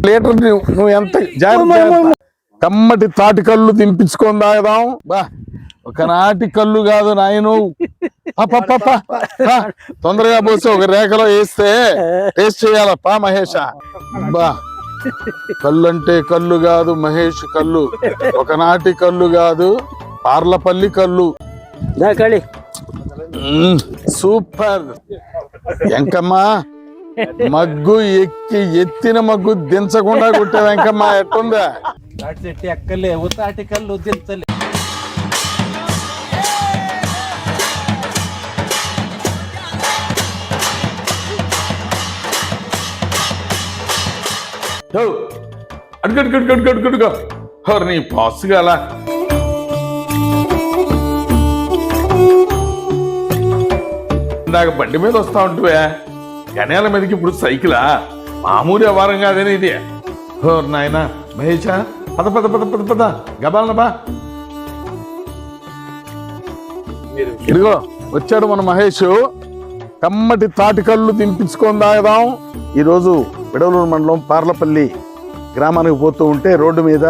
Litre నువ్వు ఎంత జాగ్రత్త. కమ్మటి తాటి కళ్ళు దింపించుకొని తాగదాం. బా ఒకనాటి కళ్ళు కాదు నాయను. తొందరగా పోసి ఒక రేఖలో వేస్తే టేస్ట్ చేయాలప్పా మహేష. బా కళ్ళు అంటే కళ్ళు కాదు మహేష్ కళ్ళు, ఒకనాటి కళ్ళు కాదు పార్లపల్లి కళ్ళు. సూపర్. ఎంకమ్మా మగ్గు ఎత్తిన మగ్గు దించకుండా కొట్టే వెంకమ్మ ఎట్టుందా? ఎక్కలేవు తాటి కళ్ళు దించలే. అడుగడుగడుగడుగడుగడుగా నీ పాసుగాల. ఇందాక బండి మీద వస్తా ఉంటువే, గనేల మీదకి ఇప్పుడు సైకిలా? మామూలు వ్యవహారం కాదని ఇది. నాయన మహేషా పద పద పద పద పద గబాలన బా. ఇదిగో వచ్చాడు మన మహేష్. కమ్మటి తాటి కళ్ళు దింపించుకొని తాగదాం. ఈరోజు విడవలూరు మండలం పార్లపల్లి గ్రామానికి పోతూ ఉంటే రోడ్డు మీద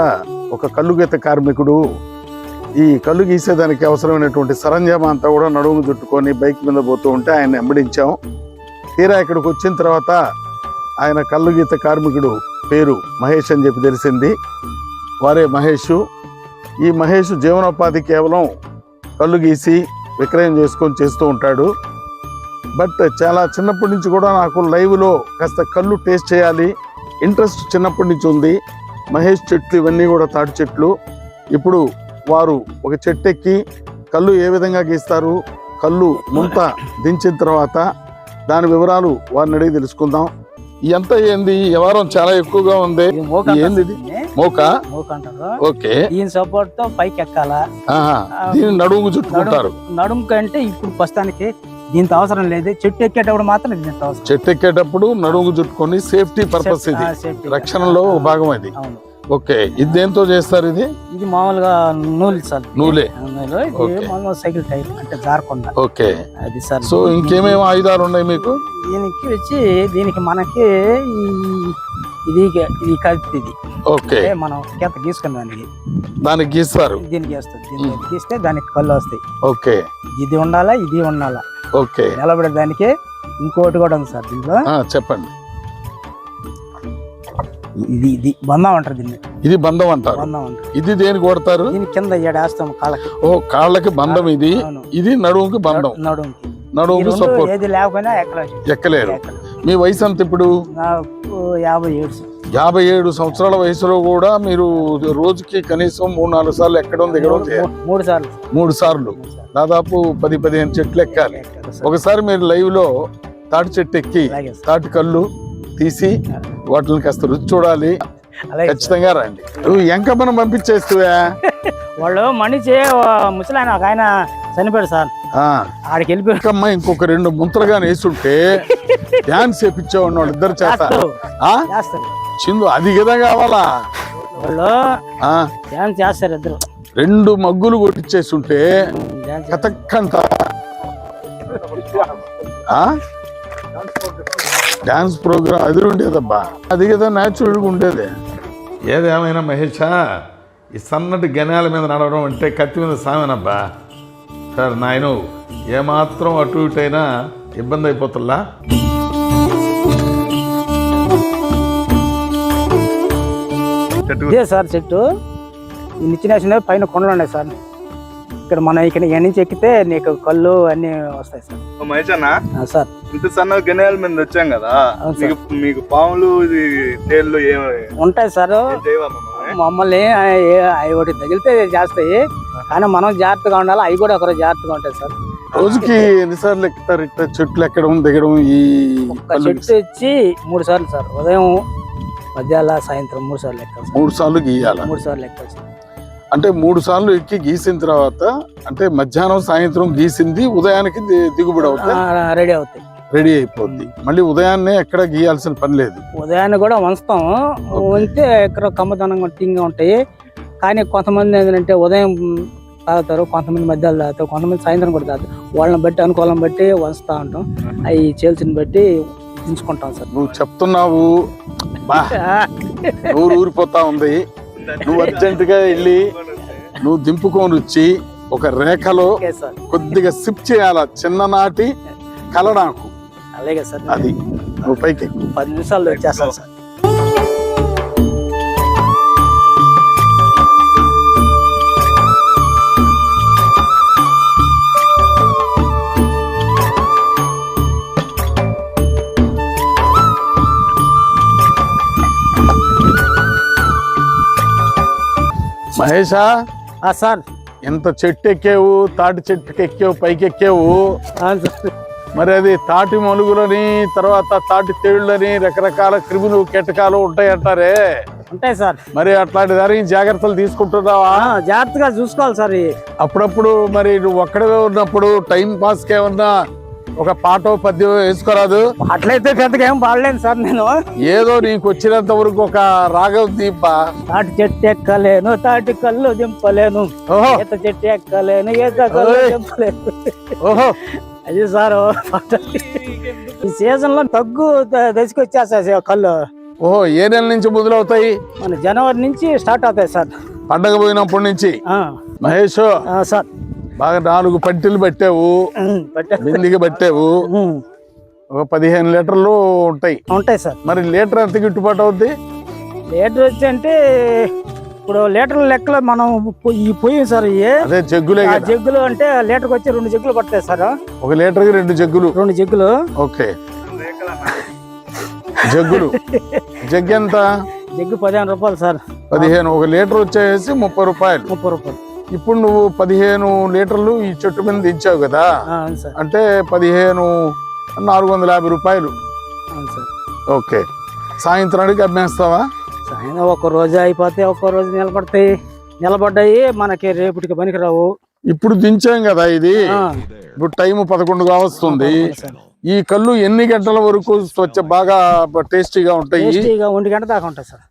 ఒక కళ్ళు గీత కార్మికుడు ఈ కళ్ళు గీసేదానికి అవసరమైనటువంటి సరంజామా అంతా కూడా నడుము చుట్టుకొని బైక్ మీద పోతూ ఉంటే ఆయన వెంబడించాం. తీరా ఇక్కడికి వచ్చిన తర్వాత ఆయన కళ్ళు గీత కార్మికుడు పేరు మహేష్ అని చెప్పి తెలిసింది. వారే మహేష్. ఈ మహేష్ జీవనోపాధి కేవలం కళ్ళు గీసి విక్రయం చేసుకొని చేస్తూ ఉంటాడు. బట్ చాలా చిన్నప్పటి నుంచి కూడా నాకు లైవ్లో కాస్త కళ్ళు టేస్ట్ చేయాలి ఇంట్రెస్ట్ చిన్నప్పటి నుంచి ఉంది. మహేష్ చెట్లు ఇవన్నీ కూడా తాటి చెట్లు. ఇప్పుడు వారు ఒక చెట్టు ఎక్కి కళ్ళు ఏ విధంగా గీస్తారు, కళ్ళు ముంత దించిన తర్వాత దాని వివరాలు వారిని అడిగి తెలుసుకుందాం. ఎంత ఏంది వ్యవహారం చాలా ఎక్కువగా ఉంది. ఏంది మోక? ఓకే. దీని సపోర్ట్ తో పైకి ఎక్కాలా, దీన్ని నడుము చుట్టుకుంటారు. నడుము కంటే ఇప్పుడు ప్రస్తుతానికి దీంతో అవసరం లేదు. చెట్టు ఎక్కేటప్పుడు మాత్రం దీంతో అవసరం. చెట్టు ఎక్కేటప్పుడు నడుము చుట్టుకొని సేఫ్టీ పర్పస్, ఇది రక్షణలో భాగం అది. ఓకే. ఇది దేంతో చేస్తారు? ఇది మామూలుగా నూలు సార్. నూలే. మామూలు సైకిల్ టైర్ అంటే జారకుండా. ఓకే. అది సార్. సో ఇంకేమేమి ఆయుధాలు ఉన్నాయి మీకు? దీనికి వచ్చి దీనికి మనకి ఇది కలిపి ఓకే మనం గీత గీసుకున్న దానికి గీస్తారు. దీనికి గీస్తుంది. దీన్ని గీస్తే దానికి కళ్ళు వస్తాయి. ఓకే. ఇది ఉండాలా, ఇది ఉండాలా. ఓకే. నిలబడే దానికి ఇంకోటి కూడా ఉంది సార్ దీంట్లో. చెప్పండి. ఇది బంధం అంటారు దీన్ని. ఇది బంధం అంటారు. ఇది దేనికి కొడతారు? దీని కింద ఏడేస్తాం కాళ్ళకి. ఓ కాళ్ళకి బంధం ఇది. ఇది నడుముకి బంధం. నడుముకి సపోర్ట్. ఏది లేకపోయినా ఎక్కలేరు. మీ వయసు అంత ఇప్పుడు? 57. 57 సంవత్సరాల వయసులో కూడా మీరు రోజుకి కనీసం 3-4 సార్లు ఎక్కడం దిగడం? 3 సార్లు దాదాపు 10-15 చెట్లు ఎక్కాలి. ఒకసారి మీరు లైవ్ లో తాటి చెట్టు ఎక్కి తాటి కళ్ళు తీసి వాటిని కాస్త రుచి చూడాలి. ఖచ్చితంగా రండి. నువ్వు ఎంకమ్మను పంపించేస్తువా? వాళ్ళు మనిషి ముసలాయన ఒక ఆయన చనిపోయాడు సార్. ఆడికి వెళ్ళిపోయాకమ్మా ఇంకొక 2 ముంతలుగా వేసుంటే డాన్స్ చేపించేవాడు వాళ్ళు ఇద్దరు చేత. చిందు అది కదా కావాలా? వాళ్ళు డాన్స్ చేస్తారు ఇద్దరు. 2 మగ్గులు కొట్టించేస్తుంటే కథక్కంట డాన్స్ ప్రోగ్రామ్ అది ఉండేదబ్బా. అది కదా న్యాచురల్గా ఉండేది. ఏదేమైనా మహేషా, ఈ సన్నటి గణాల మీద నడవడం అంటే కత్తి మీద సామేనబ్బా. సార్ నాయను ఏమాత్రం అటు ఇటు అయినా ఇబ్బంది అయిపోతుందా? ఇదే సార్ చెట్టు. ఈ నిచ్చిన పైన కొండలు ఉన్నాయి సార్. ఇక్కడ మనం ఇక్కడ నుంచి ఎక్కితే నీకు కళ్ళు అన్ని వస్తాయి సార్. మహేష్ అన్న సార్, ఇంత సన్న గణాల మీద వచ్చాం కదా, మీకు పాములు తేళ్ళు ఉంటాయి సార్. మమ్మల్ని అవి ఒకటి తగిలితే చేస్తాయి, కానీ మనం జాగ్రత్తగా ఉండాలి. అవి కూడా ఒకరు జాగ్రత్తగా ఉంటాయి సార్. రోజుకి ఎన్నిసార్లు ఎక్కుతారు ఇట్లా చెట్లు ఎక్కడం దిగడం? ఈ చెట్టు వచ్చి 3 సార్లు సార్. ఉదయం, మధ్యాహ్నం, సాయంత్రం 3 సార్లు ఎక్కాలి. 3 సార్లు గీయాలి. 3 సార్లు ఎక్కాలి సార్. అంటే 3 సార్లు ఎక్కి గీసిన తర్వాత అంటే మధ్యాహ్నం సాయంత్రం గీసింది ఉదయానికి దిగుబడి అవుతాయి, రెడీ అయిపోద్ది. మళ్ళీ ఉదయాన్నే ఎక్కడ గీయాల్సిన పని లేదు. ఉదయాన్నే కూడా వంచుతాం. వంచితే ఎక్కడ కమ్మదనంగా టింగా ఉంటాయి. కానీ కొంతమంది ఏంటంటే ఉదయం తాగుతారు, కొంతమంది మధ్యాహ్నం తాగుతారు, కొంతమంది సాయంత్రం కూడా తాగుతారు. వాళ్ళని బట్టి అనుకూలం బట్టి వంచుతా ఉంటాం. అవి చేల్చిన బట్టి దించుకుంటాం సార్. నువ్వు చెప్తున్నావు నూరు ఊరిపోతా ఉంది. నువ్వు అర్జెంటుగా వెళ్ళి నువ్వు దింపుకొని వచ్చి ఒక రేఖలో ఓకే సార్, కొద్దిగా సిప్ చేయాల, చిన్ననాటి కల నాకు. అలాగే సార్, అది నువ్వు పైకి ఎక్కు. 10 నిమిషాల్లో వచ్చేస్తాను సార్. మహేషా, సార్ ఎంత చెట్టు ఎక్కావు, తాటి చెట్టుకి ఎక్కావు, పైకి ఎక్కావు. అవును సార్. మరి అది తాటి మలుగులని, తర్వాత తాటి తేళ్లని, రకరకాల క్రిములు కీటకాలు ఉంటాయి అంటారే. ఉంటాయి సార్. మరి అట్లాంటి దానికి జాగ్రత్తలు తీసుకుంటున్నావా? జాగ్రత్తగా చూసుకోవాలి సార్. అప్పుడప్పుడు మరి నువ్వు ఒక్కడే ఉన్నప్పుడు టైం పాస్ కి ఏమన్నా ఒక పాటో పద్యం వేసుకోరాదు? అట్లయితే పెద్దగా ఏం పాడలేను సార్ నేను. ఏదో నీకు వచ్చినంత వరకు ఒక రాగం దీపా. తాటి చెట్టు ఎక్కలేను, తాటి కళ్ళు దింపలేను, ఓహో ఈత చెట్టు ఎక్కలేను, ఈత కళ్ళు దింపలేను. ఓహో, అది సార్ ఈ సీజన్ లో తగ్గు దశకి వచ్చేస్తాయి కళ్ళు. ఓహో, ఏ నెల నుంచి మొదలవుతాయి? మన జనవరి నుంచి స్టార్ట్ అవుతాయి సార్, పండగ పోయినప్పటి నుంచి. మహేష్, సార్ బాగా 4 పంటిలు పెట్టావు, బిందికి పెట్టావు, ఒక 15 లీటర్లు ఉంటాయి సార్. మరి లీటర్ ఎంత గిట్టుబాటు అవుద్ది? లీటర్ వచ్చి అంటే ఇప్పుడు లీటర్ లెక్కలో మనం ఈ పొయ్యి సార్, అదే జగ్గులే. జగ్గులు అంటే లీటర్కి వచ్చి 2 జగ్గులు పడతాయి సార్. ఒక లీటర్కి 2 జగ్గులు. 2 జగ్గులు. ఓకే, జగ్గులు. జగ్గు ఎంత? జగ్గు 15 రూపాయలు సార్. 15. ఒక లీటర్ వచ్చేసి 30 రూపాయలు. 30 రూపాయలు. ఇప్పుడు నువ్వు 15 లీటర్లు ఈ చెట్టు మీద దించావు కదా, అంటే 15,450 రూపాయలు. ఓకే, సాయంత్రానికి అమ్మేస్తావా? సాయంత్రం ఒక రోజు అయిపోతే ఒక్క రోజు నిలబడ్డాయి మనకి రేపటికి పనికిరావు. ఇప్పుడు దించాం కదా ఇది, ఇప్పుడు టైం 11 కావస్తుంది. ఈ కళ్ళు ఎన్ని గంటల వరకు బాగా టేస్టీగా ఉంటాయి? 1 గంట దాకా ఉంటాయి సార్.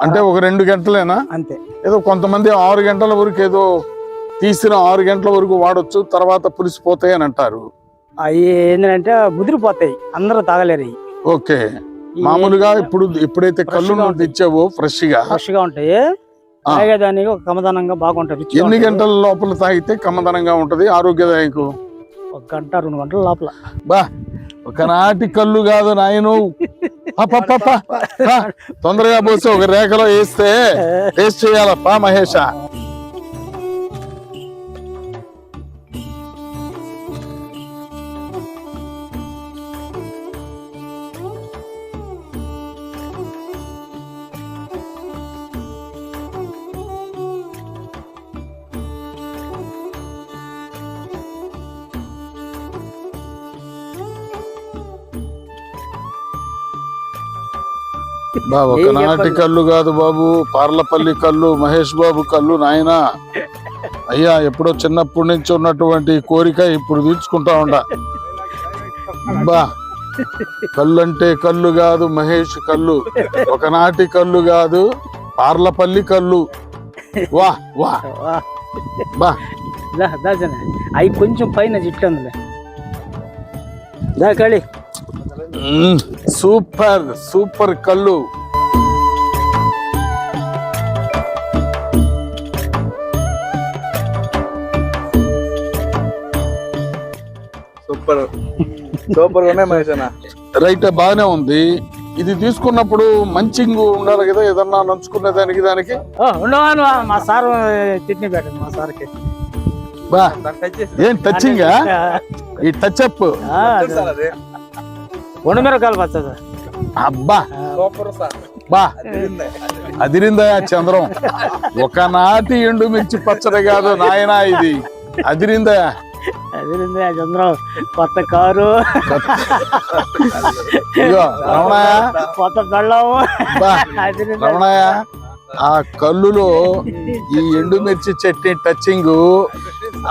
అంటే ఒక 2 గంటలేనా? అంతే. ఏదో కొంతమంది 6 గంటల వరకు, ఏదో తీసిన 6 గంటల వరకు వాడొచ్చు, తర్వాత పులిసిపోతాయి అని అంటారు. అవి ఏంటంటే ముదిరిపోతాయి, అందరూ తాగలేరు. ఓకే, మామూలుగా ఎప్పుడైతే కళ్ళు తెచ్చావో ఫ్రెష్ గా ఉంటాయి, తాగేదానికి ఒక కమ్మదనంగా బాగుంటాయి. ఎన్ని గంటల లోపల తాగితే కమ్మదనంగా ఉంటది, ఆరోగ్యదాయకం? 1 గంట 2 గంటల లోపల. బా, ఒకనాటి కళ్ళు కాదు నాయను. తొందరగా పోసి ఒక రేఖలో వేస్తే టేస్ట్ చేయాలప్పా మహేష. ఒకనాటి కళ్ళు కాదు బాబు, పార్లపల్లి కళ్ళు, మహేష్ బాబు కళ్ళు నాయన. అయ్యా, ఎప్పుడో చిన్నప్పటి నుంచి ఉన్నటువంటి కోరిక ఇప్పుడు తీర్చుకుంటా ఉండా. బా, కళ్ళు అంటే కళ్ళు కాదు మహేష్ కళ్ళు, ఒకనాటి కళ్ళు కాదు పార్లపల్లి కళ్ళు. వా వా బా, అవి కొంచెం పైన జిట్టు దాకాళి. సూపర్ సూపర్ కళ్ళు. సూపర్ సూపర్ గా ఉన్నాయి మహేష్ అన్న. రైట్, బాగానే ఉంది. ఇది తీసుకున్నప్పుడు మంచింగ్ ఉండాలి కదా, ఏదన్నా నంచుకునే దానికి. ఉండవాను మా సార్ చట్నీ పెట్టండి మా సార్కి. బా, ఏం టచింగా? ఈ టచ్ అప్ ఒండుమిరకాయలు పచ్చ సార్. అబ్బా బా, అదిరిందా చంద్రం? ఒకనాటి ఎండుమిర్చి పచ్చడి కాదు నాయన, ఇది అదిరిందా? అదిరిందా చంద్రం? కొత్త కారు, రమణయ్య, కొత్త బెళ్ళం. రమణయ్య, ఆ కళ్ళులో ఈ ఎండుమిర్చి చట్నీ టచింగ్,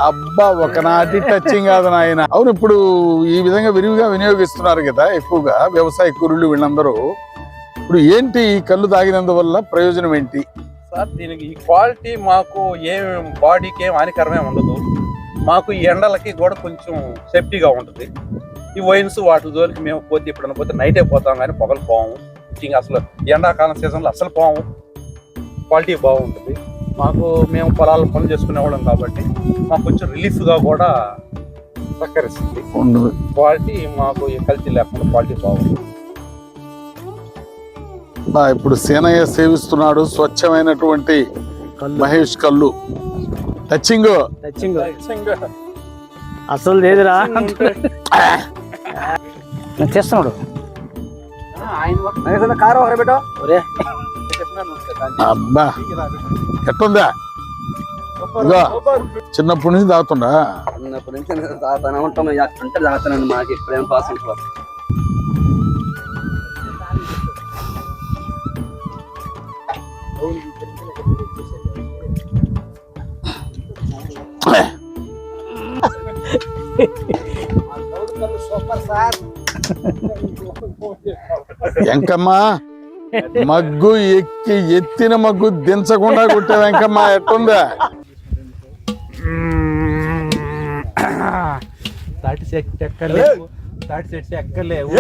అబ్బా, ఒకనాటి టచింగ్ కాదు నాయన. అవును, ఇప్పుడు ఈ విధంగా విరివిగా వినియోగిస్తున్నారు కదా ఎక్కువగా వ్యవసాయ కూలీలు వీళ్ళందరూ. ఇప్పుడు ఏంటి ఈ కళ్ళు తాగినందువల్ల ప్రయోజనం ఏంటి సార్? దీనికి ఈ క్వాలిటీ మాకు ఏం బాడీకి ఏం హానికరమే ఉండదు. మాకు ఈ ఎండలకి కూడా కొంచెం సేఫ్టీగా ఉంటుంది. ఈ వైన్స్ వాటి జోలికి మేము పోతే ఎప్పుడైనా పోతే నైటే పోతాం, కానీ పొగలు పోము. ఇంకా అసలు ఎండాకాలం సీజన్లో అసలు పోము, క్వాలిటీ బాగుంటుంది. మాకు మేము పొలాల పనులు చేసుకునే వాళ్ళం కాబట్టి మాకు కొంచెం రిలీఫ్గా కూడా సహకరిస్తుంది. క్వాలిటీ మాకు ఏ కల్తీ లేకుండా క్వాలిటీ బాగుంటుంది. ఇప్పుడు సీనయ్య సేవిస్తున్నాడు స్వచ్ఛమైనటువంటి మహేష్ కళ్ళు. టచింగ్ అసలు లేదురా చేస్తున్నాడు. అబ్బా ఎట్టుందా? ఇదిగో చిన్నప్పటి నుంచి తాగుతుండా? చిన్నప్పటి నుంచి తాగుతానే ఉంటాం, అంటే తాగుతానండి. మాకు ఇప్పుడేం పాస్ ఉంటుంది. వెంకమ్మ మగ్గు ఎత్తిన మగ్గు దించకుండా కొట్టే వెంకమ్మ ఎట్టుందా? తాటి చెట్టు ఎక్కలేవు, తాటి చెట్టు ఎక్కలేవు,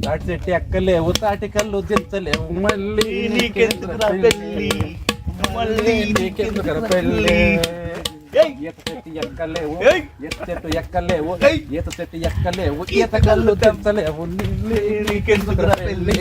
తాటి చెట్టు ఎక్కలేవు, తాటి కళ్ళు దించలేవు, మళ్ళీ నీకెందుకురా పెళ్ళి, మళ్ళీ నీకెందుకురా పెళ్ళి. ఈత చెట్టు ఎక్కలేవు, ఈత చెట్టు ఎక్కలేవు, ఈత చెట్టు ఎక్కలేవు, ఈత కళ్ళు దించలేవు, నీకెందుకురా పెళ్ళి.